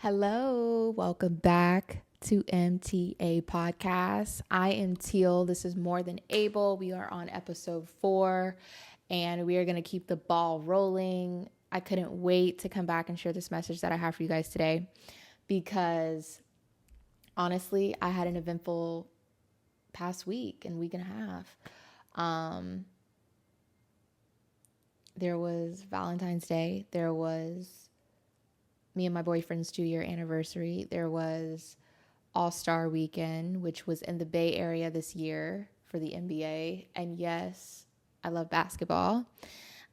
Hello, welcome back to MTA Podcast. I am Teal. This is More Than Able. We are on Ep.4 and we are going to keep the ball rolling. I couldn't wait to come back and share this message that I have for you guys today because honestly, I had an eventful past week and week and a half. There was Valentine's Day. There was me and my boyfriend's 2-year anniversary. There was All-Star Weekend, which was in the Bay Area this year for the NBA. And yes, I love basketball.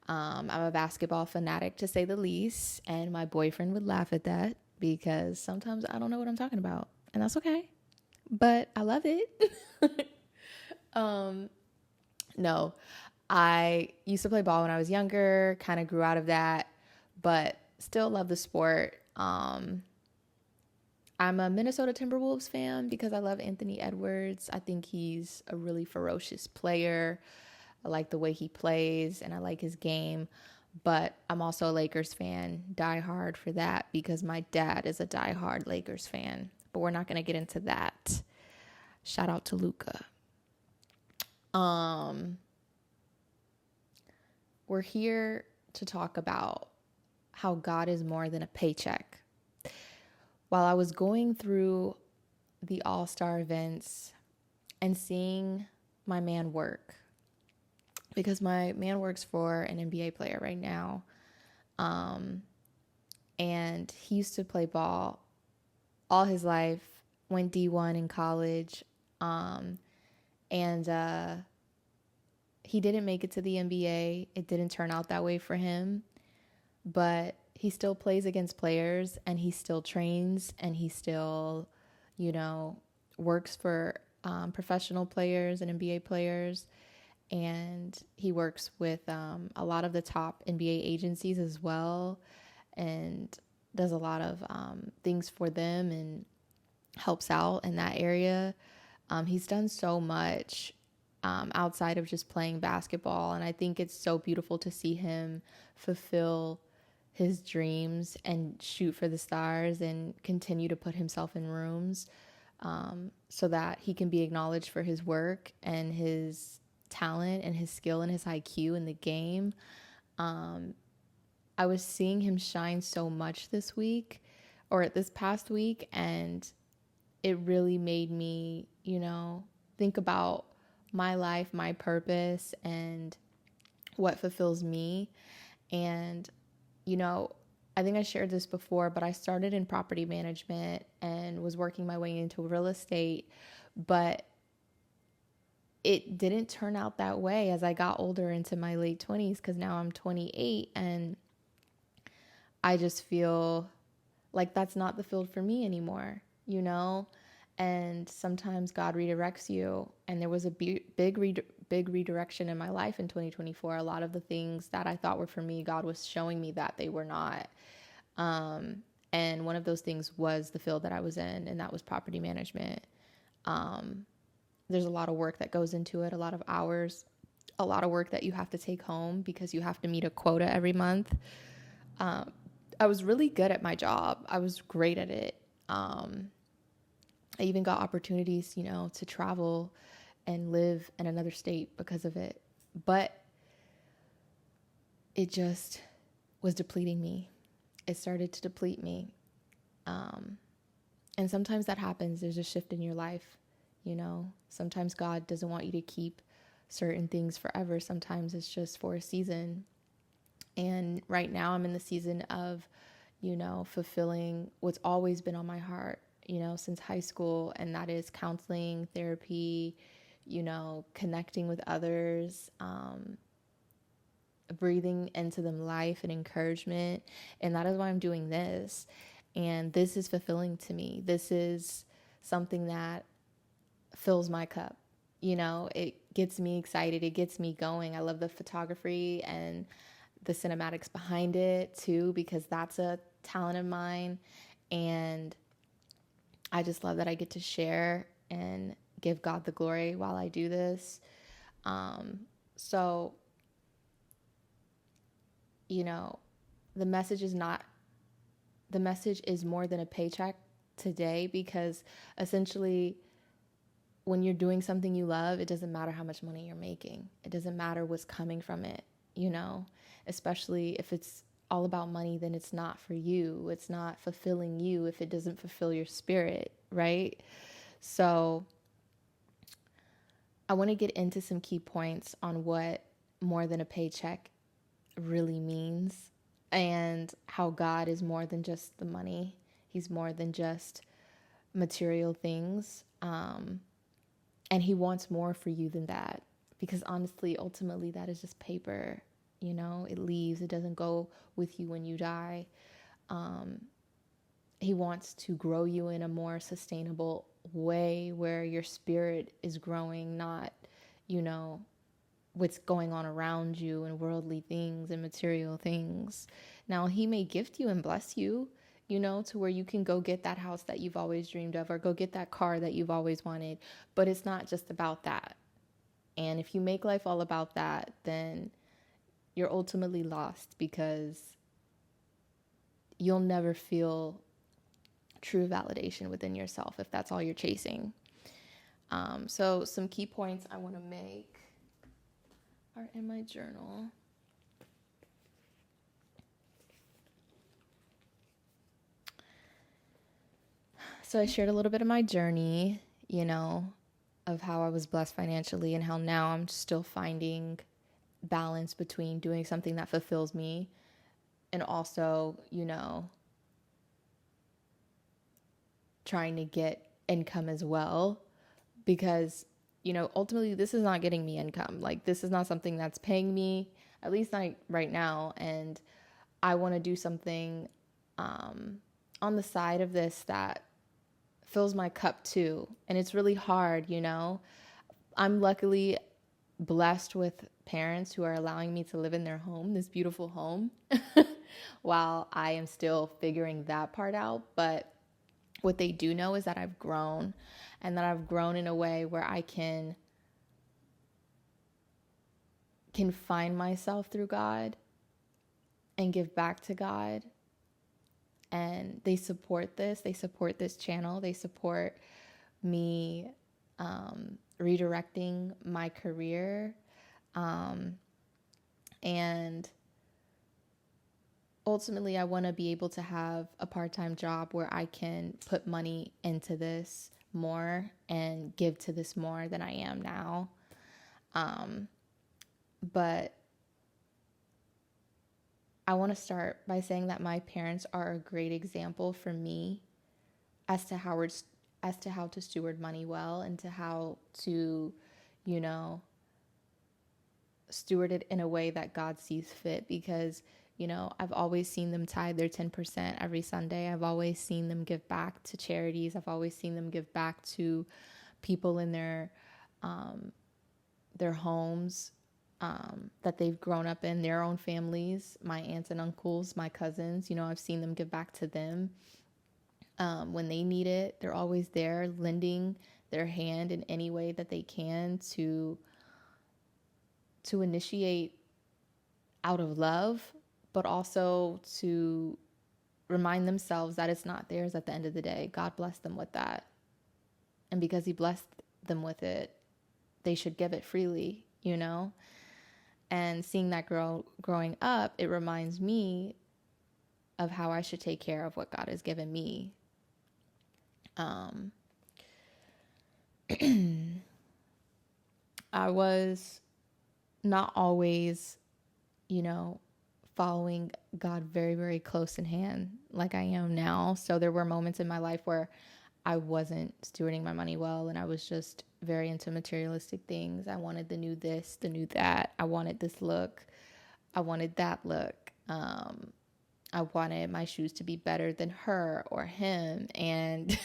I'm a basketball fanatic to say the least. And my boyfriend would laugh at that because sometimes I don't know what I'm talking about. And that's okay. But I love it. No, I used to play ball when I was younger, kind of grew out of that, but still love the sport. I'm a Minnesota Timberwolves fan because I love Anthony Edwards. I think he's a really ferocious player. I like the way he plays and I like his game. But I'm also a Lakers fan, die hard for that because my dad is a die hard Lakers fan. But we're not going to get into that. Shout out to Luca. We're here to talk about how God is more than a paycheck. While I was going through the All-Star events and seeing my man work, because my man works for an NBA player right now, and he used to play ball all his life, went D1 in college, and he didn't make it to the NBA. It didn't turn out that way for him, but he still plays against players and he still trains and he still, works for professional players and NBA players. And he works with a lot of the top NBA agencies as well and does a lot of things for them and helps out in that area. He's done so much outside of just playing basketball. And I think it's so beautiful to see him fulfill his dreams and shoot for the stars and continue to put himself in rooms so that he can be acknowledged for his work and his talent and his skill and his IQ in the game. I was seeing him shine so much this past week, and it really made me, think about my life, my purpose, and what fulfills me. And, I think I shared this before, but I started in property management and was working my way into real estate, but it didn't turn out that way as I got older into my late 20s because now I'm 28 and I just feel like that's not the field for me anymore, And sometimes God redirects you. And there was a big redirection in my life in 2024. A lot of the things that I thought were for me, God was showing me that they were not. And one of those things was the field that I was in, and that was property management. There's a lot of work that goes into it, a lot of hours, a lot of work that you have to take home because you have to meet a quota every month. I was really good at my job. I was great at it. I even got opportunities, to travel and live in another state because of it. But it just was depleting me. It started to deplete me. And sometimes that happens. There's a shift in your life, Sometimes God doesn't want you to keep certain things forever. Sometimes it's just for a season. And right now I'm in the season of, fulfilling what's always been on my heart, since high school, and that is counseling, therapy, connecting with others, breathing into them life and encouragement. And that is why I'm doing this. And this is fulfilling to me. This is something that fills my cup. It gets me excited. It gets me going. I love the photography and the cinematics behind it too, because that's a talent of mine. And I just love that I get to share and give God the glory while I do this. So, the message is not the message is more than a paycheck today, because essentially when you're doing something you love, it doesn't matter how much money you're making. It doesn't matter what's coming from it, you know, especially if it's all about money, then it's not for you. It's not fulfilling you if it doesn't fulfill your spirit, right? So I want to get into some key points on what more than a paycheck really means, and how God is more than just the money. He's more than just material things. And he wants more for you than that. Because honestly, ultimately, that is just paper. You know, it leaves, it doesn't go with you when you die. He wants to grow you in a more sustainable way where your spirit is growing, not, you know, what's going on around you and worldly things and material things. Now, he may gift you and bless you, you know, to where you can go get that house that you've always dreamed of, or go get that car that you've always wanted. But it's not just about that. And if you make life all about that, then you're ultimately lost, because you'll never feel true validation within yourself if that's all you're chasing. So some key points I want to make are in my journal. So I shared a little bit of my journey, you know, of how I was blessed financially and how now I'm still finding balance between doing something that fulfills me and also, you know, trying to get income as well. Because, you know, ultimately this is not getting me income. Like, this is not something that's paying me, at least not right now. And I want to do something on the side of this that fills my cup too. And it's really hard, you know. I'm luckily blessed with parents who are allowing me to live in their home, this beautiful home, while I am still figuring that part out. But what they do know is that I've grown, and that I've grown in a way where I can find myself through God and give back to God. And they support this. They support this channel. They support me redirecting my career. And ultimately, I want to be able to have a part-time job where I can put money into this more and give to this more than I am now. But I want to start by saying that my parents are a great example for me as to how to steward money well, and to how to, you know, steward it in a way that God sees fit. Because, you know, I've always seen them tithe their 10% every Sunday. I've always seen them give back to charities. I've always seen them give back to people in their homes that they've grown up in, their own families, my aunts and uncles, my cousins. You know, I've seen them give back to them when they need it. They're always there, lending their hand in any way that they can to initiate out of love, but also to remind themselves that it's not theirs at the end of the day. God blessed them with that. And because he blessed them with it, they should give it freely, you know? And seeing that growing up, it reminds me of how I should take care of what God has given me. I was not always, you know, following God very, very close in hand like I am now. So there were moments in my life where I wasn't stewarding my money well, and I was just very into materialistic things. I wanted the new this, the new that. I wanted this look. I wanted that look. I wanted my shoes to be better than her or him. And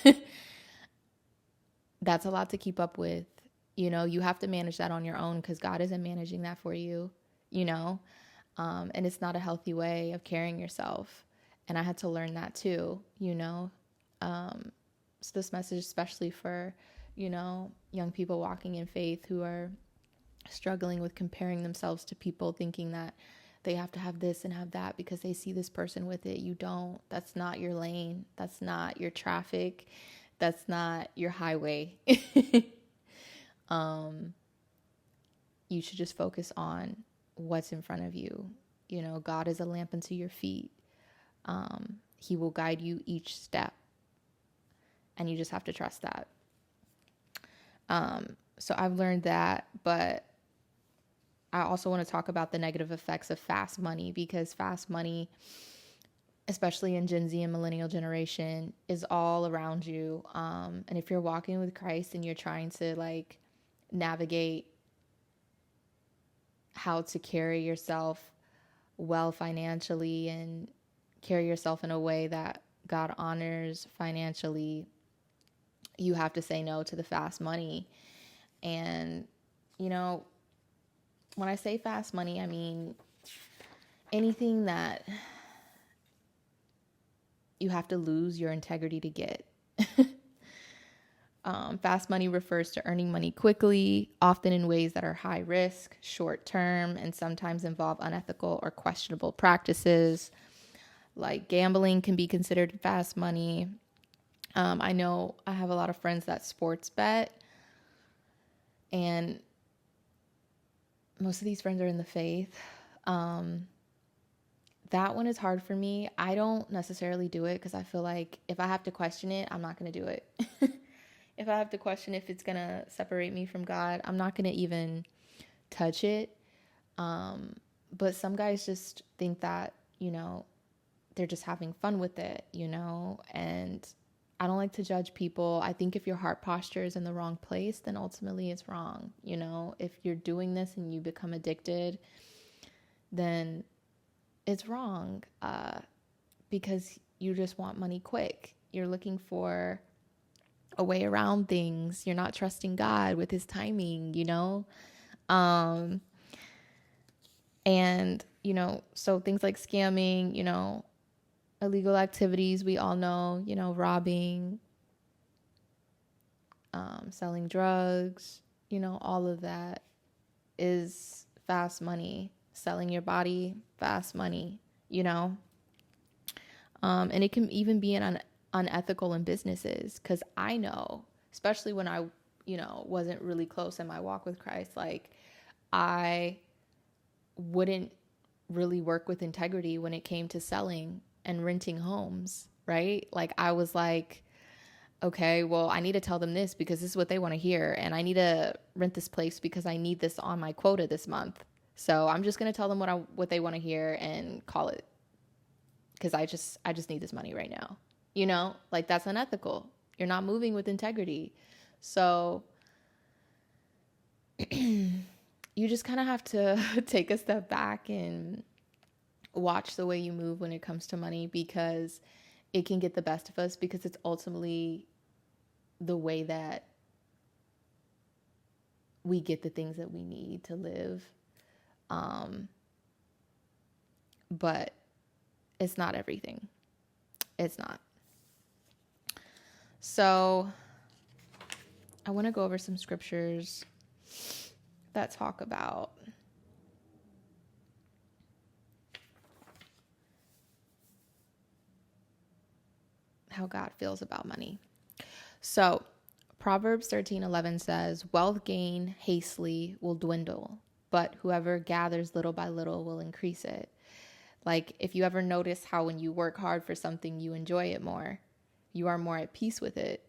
that's a lot to keep up with. You know, you have to manage that on your own, because God isn't managing that for you, you know? And it's not a healthy way of carrying yourself. And I had to learn that too, you know? So this message, especially for, you know, young people walking in faith who are struggling with comparing themselves to people, thinking that they have to have this and have that because they see this person with it. You don't. That's not your lane. That's not your traffic. That's not your highway. You should just focus on what's in front of you. You know, God is a lamp unto your feet. He will guide you each step. And you just have to trust that. So I've learned that, but I also want to talk about the negative effects of fast money, because fast money, especially in Gen Z and millennial generation, is all around you. And if you're walking with Christ and you're trying to like navigate how to carry yourself well financially and carry yourself in a way that God honors financially, you have to say no to the fast money. And, you know, when I say fast money, I mean anything that you have to lose your integrity to get. Fast money refers to earning money quickly, often in ways that are high risk, short term, and sometimes involve unethical or questionable practices. Like gambling can be considered fast money. I know I have a lot of friends that sports bet, and most of these friends are in the faith. That one is hard for me. I don't necessarily do it because I feel like if I have to question it, I'm not going to do it. If I have to question if it's going to separate me from God, I'm not going to even touch it. But some guys just think that, you know, they're just having fun with it, you know, and I don't like to judge people. I think if your heart posture is in the wrong place, then ultimately it's wrong. You know, if you're doing this and you become addicted, then it's wrong, because you just want money quick. You're looking for a way around things. You're not trusting God with his timing, you know? And, you know, so things like scamming, you know, illegal activities, we all know, you know, robbing, selling drugs, you know, all of that is fast money. Selling your body, fast money, you know? And it can even be unethical in businesses, because I know, especially when I, you know, wasn't really close in my walk with Christ, like I wouldn't really work with integrity when it came to selling and renting homes, right? Like I was like, okay, well, I need to tell them this because this is what they want to hear. And I need to rent this place because I need this on my quota this month. So I'm just going to tell them what they want to hear and call it, because I just need this money right now. You know, like that's unethical. You're not moving with integrity. So you just kind of have to take a step back and watch the way you move when it comes to money, because it can get the best of us, because it's ultimately the way that we get the things that we need to live. But it's not everything. It's not. So I want to go over some scriptures that talk about how God feels about money. So Proverbs 13:11 says, wealth gained hastily will dwindle, but whoever gathers little by little will increase it. Like if you ever notice how when you work hard for something, you enjoy it more. You are more at peace with it.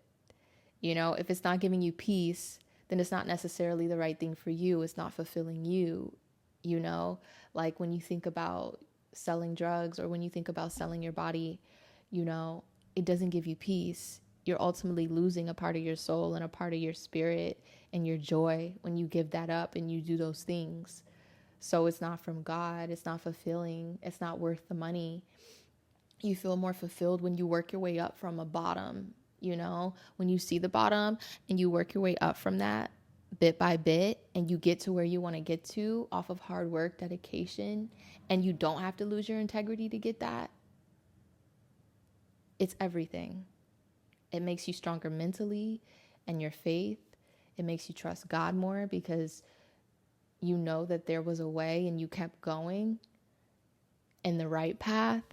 You know, if it's not giving you peace, then it's not necessarily the right thing for you. It's not fulfilling you, you know? Like when you think about selling drugs or when you think about selling your body, you know, it doesn't give you peace. You're ultimately losing a part of your soul and a part of your spirit and your joy when you give that up and you do those things. So it's not from God. It's not fulfilling. It's not worth the money. You feel more fulfilled when you work your way up from a bottom, you know, when you see the bottom and you work your way up from that bit by bit and you get to where you want to get to off of hard work, dedication, and you don't have to lose your integrity to get that. It's everything. It makes you stronger mentally and your faith. It makes you trust God more because you know that there was a way and you kept going. in the right path.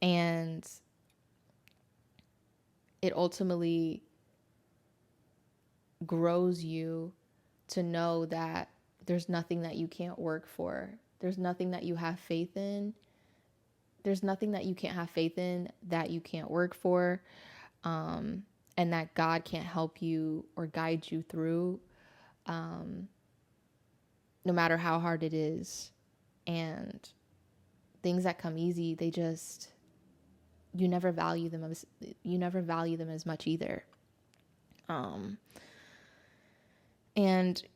And it ultimately grows you to know that there's nothing that you can't work for. There's nothing that you have faith in. There's nothing that you can't have faith in that you can't work for, and that God can't help you or guide you through, no matter how hard it is. And things that come easy, you never value them as much either. And,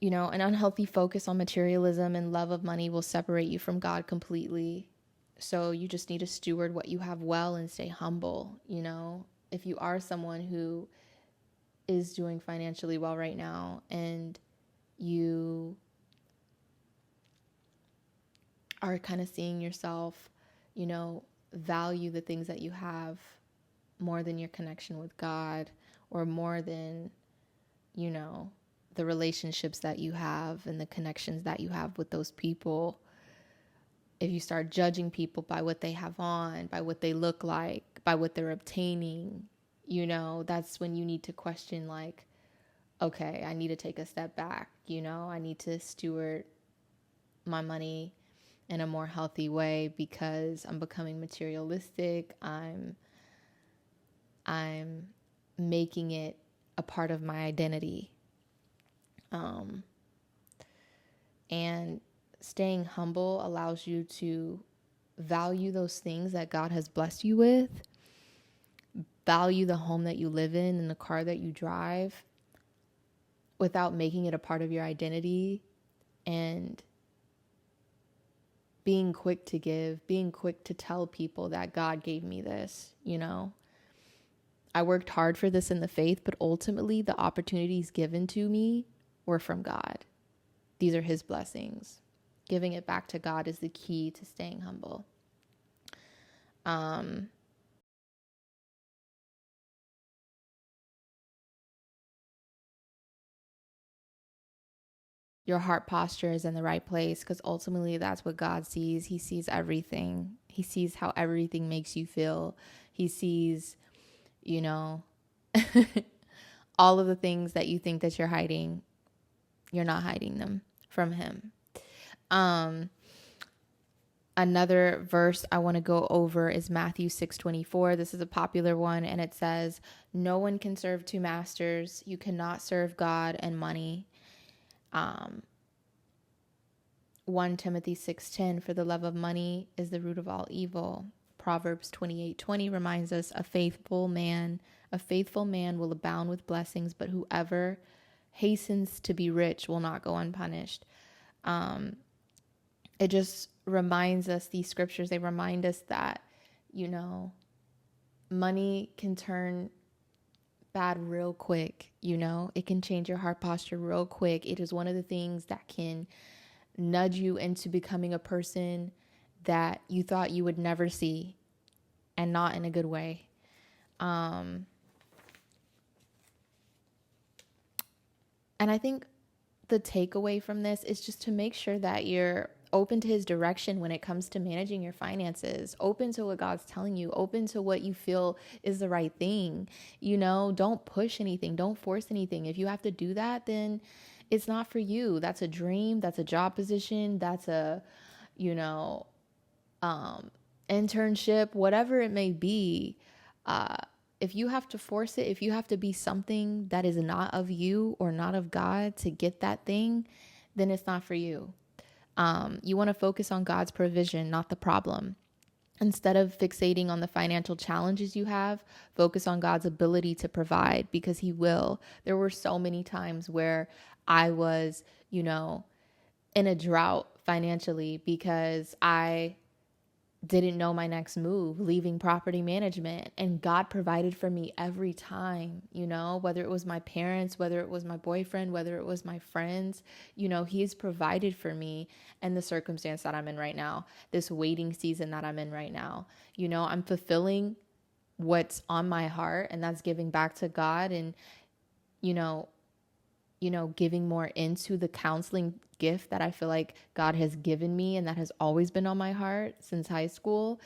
an unhealthy focus on materialism and love of money will separate you from God completely. So you just need to steward what you have well and stay humble. If you are someone who is doing financially well right now and you are kind of seeing yourself, value the things that you have more than your connection with God, or more than, the relationships that you have and the connections that you have with those people. If you start judging people by what they have on, by what they look like, by what they're obtaining, that's when you need to question, like, okay, I need to take a step back. I need to steward my money in a more healthy way because I'm becoming materialistic. I'm making it a part of my identity. And staying humble allows you to value those things that God has blessed you with, value the home that you live in and the car that you drive without making it a part of your identity, and being quick to give, being quick to tell people that God gave me this, I worked hard for this in the faith, but ultimately the opportunities given to me were from God. These are his blessings. Giving it back to God is the key to staying humble. Your heart posture is in the right place, because ultimately that's what God sees. He sees everything. He sees how everything makes you feel. He sees, all of the things that you think that you're hiding. You're not hiding them from him. Another verse I want to go over is Matthew 6:24. This is a popular one, and it says, "No one can serve two masters. You cannot serve God and money." 1 Timothy 6:10, "For the love of money is the root of all evil." Proverbs 28:20 reminds us, a faithful man will abound with blessings, but whoever hastens to be rich will not go unpunished. It just reminds us, these scriptures, they remind us that, money can turn bad real quick. It can change your heart posture real quick. It is one of the things that can nudge you into becoming a person that you thought you would never see, and not in a good way. And I think the takeaway from this is just to make sure that you're open to his direction when it comes to managing your finances, open to what God's telling you, open to what you feel is the right thing. Don't push anything, don't force anything. If you have to do that, then it's not for you. That's a dream, that's a job position, that's a, internship, whatever it may be. If you have to force it, if you have to be something that is not of you or not of God to get that thing, then it's not for you. You want to focus on God's provision, not the problem. Instead of fixating on the financial challenges you have, focus on God's ability to provide, because he will. There were so many times where I was, in a drought financially because I didn't know my next move, leaving property management, and God provided for me every time, whether it was my parents, whether it was my boyfriend, whether it was my friends, he's provided for me and the circumstance that I'm in right now, this waiting season that I'm in right now. I'm fulfilling what's on my heart, and that's giving back to God. And, giving more into the counseling gift that I feel like God has given me and that has always been on my heart since high school.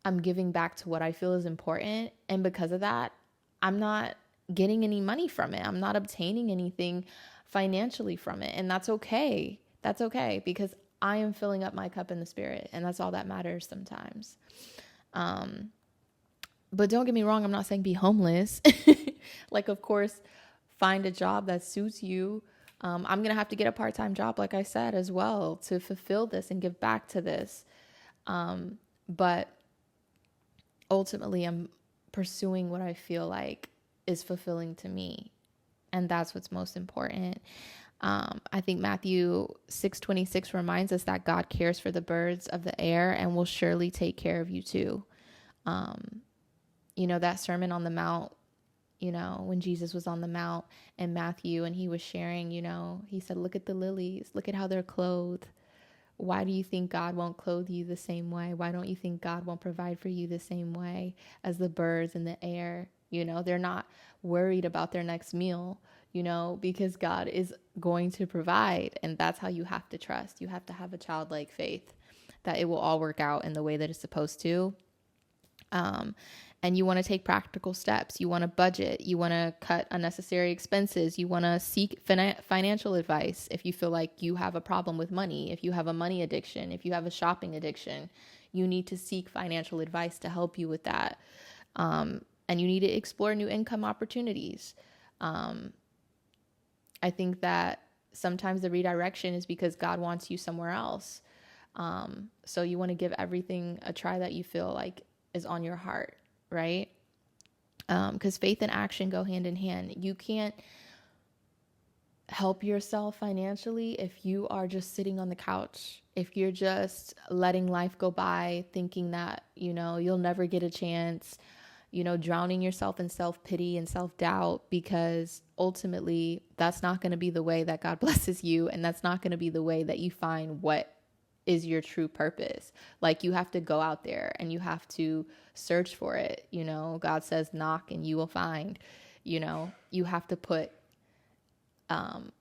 I'm giving back to what I feel is important. And because of that, I'm not getting any money from it. I'm not obtaining anything financially from it. And that's okay. That's okay, because I am filling up my cup in the spirit. And that's all that matters sometimes. But don't get me wrong, I'm not saying be homeless. Like, of course, find a job that suits you. I'm going to have to get a part-time job, like I said, as well, to fulfill this and give back to this. But ultimately, I'm pursuing what I feel like is fulfilling to me. And that's what's most important. I think Matthew 6:26 reminds us that God cares for the birds of the air and will surely take care of you too. That Sermon on the Mount, when Jesus was on the Mount in Matthew and he was sharing, he said, look at the lilies, look at how they're clothed. Why do you think God won't clothe you the same way? Why don't you think God won't provide for you the same way as the birds in the air? They're not worried about their next meal, because God is going to provide. And that's how you have to trust. You have to have a childlike faith that it will all work out in the way that it's supposed to. And you want to take practical steps. You want to budget. You want to cut unnecessary expenses. You want to seek financial advice if you feel like you have a problem with money, if you have a money addiction, if you have a shopping addiction. You need to seek financial advice to help you with that. And you need to explore new income opportunities. I think that sometimes the redirection is because God wants you somewhere else. So you want to give everything a try that you feel like is on your heart, right? Because faith and action go hand in hand. You can't help yourself financially if you are just sitting on the couch, if you're just letting life go by, thinking that, you'll never get a chance, drowning yourself in self-pity and self-doubt, because ultimately that's not going to be the way that God blesses you. And that's not going to be the way that you find what is your true purpose. Like, you have to go out there and you have to search for it. God says, knock and you will find. You have to put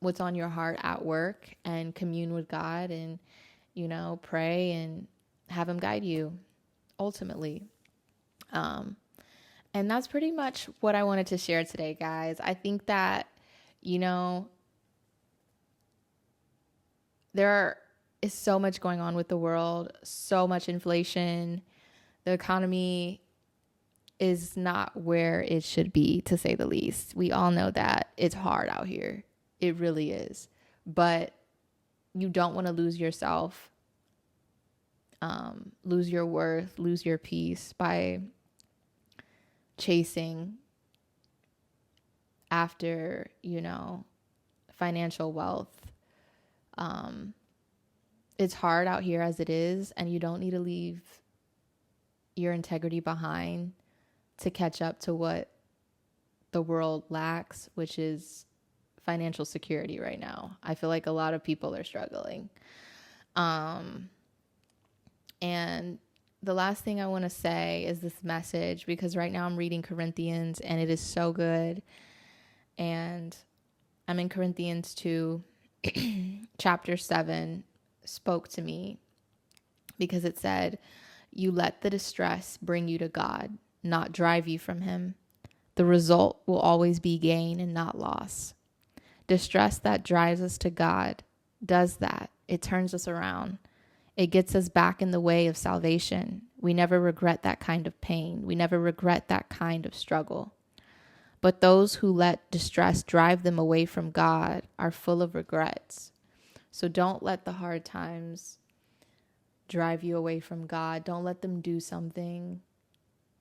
what's on your heart at work and commune with God and, pray and have him guide you ultimately. And that's pretty much what I wanted to share today, guys. I think that, there is so much going on with the world, so much inflation. The economy is not where it should be, to say the least. We all know that it's hard out here. It really is. But you don't want to lose yourself, lose your worth, lose your peace by chasing after, financial wealth. It's hard out here as it is, and you don't need to leave your integrity behind to catch up to what the world lacks, which is financial security right now. I feel like a lot of people are struggling. And the last thing I want to say is this message, because right now I'm reading Corinthians and it is so good. And I'm in Corinthians 2, chapter 7 spoke to me because it said, you let the distress bring you to God, not drive you from him. The result will always be gain and not loss. Distress that drives us to God does that. It turns us around. It gets us back in the way of salvation. We never regret that kind of pain. We never regret that kind of struggle. But those who let distress drive them away from God are full of regrets. So don't let the hard times drive you away from God. Don't let them do something.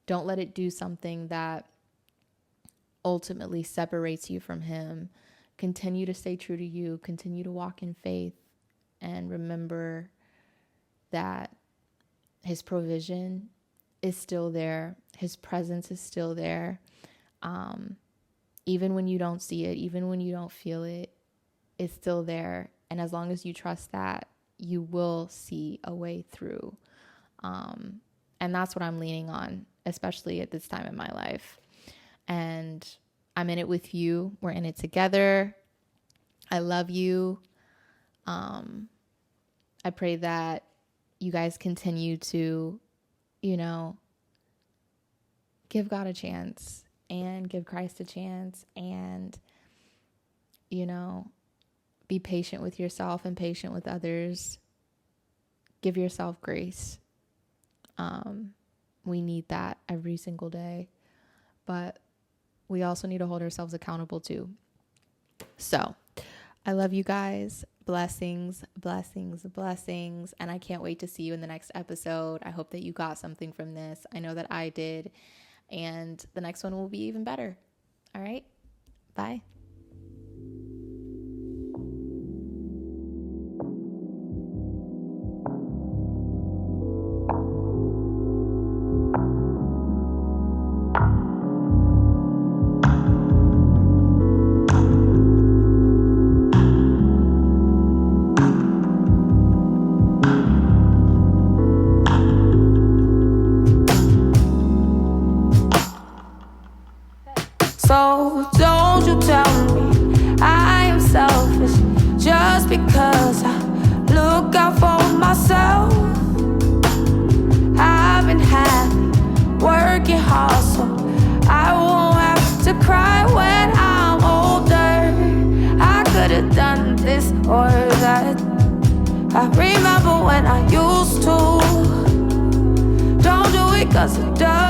Don't let it do something that ultimately separates you from him. Continue to stay true to you. Continue to walk in faith. And remember that his provision is still there. His presence is still there. Even when you don't see it, even when you don't feel it, it's still there. And as long as you trust that, you will see a way through. And that's what I'm leaning on, especially at this time in my life. And I'm in it with you. We're in it together. I love you. I pray that you guys continue to, give God a chance and give Christ a chance and, be patient with yourself and patient with others. Give yourself grace. We need that every single day, but we also need to hold ourselves accountable too. So I love you guys. Blessings, blessings, blessings. And I can't wait to see you in the next episode. I hope that you got something from this. I know that I did. And the next one will be even better. All right. Bye. So don't you tell me I am selfish just because I look out for myself. I've been happy, working hard, so I won't have to cry when I'm older. I could have done this or that. I remember when I used to. Don't do it 'cause it does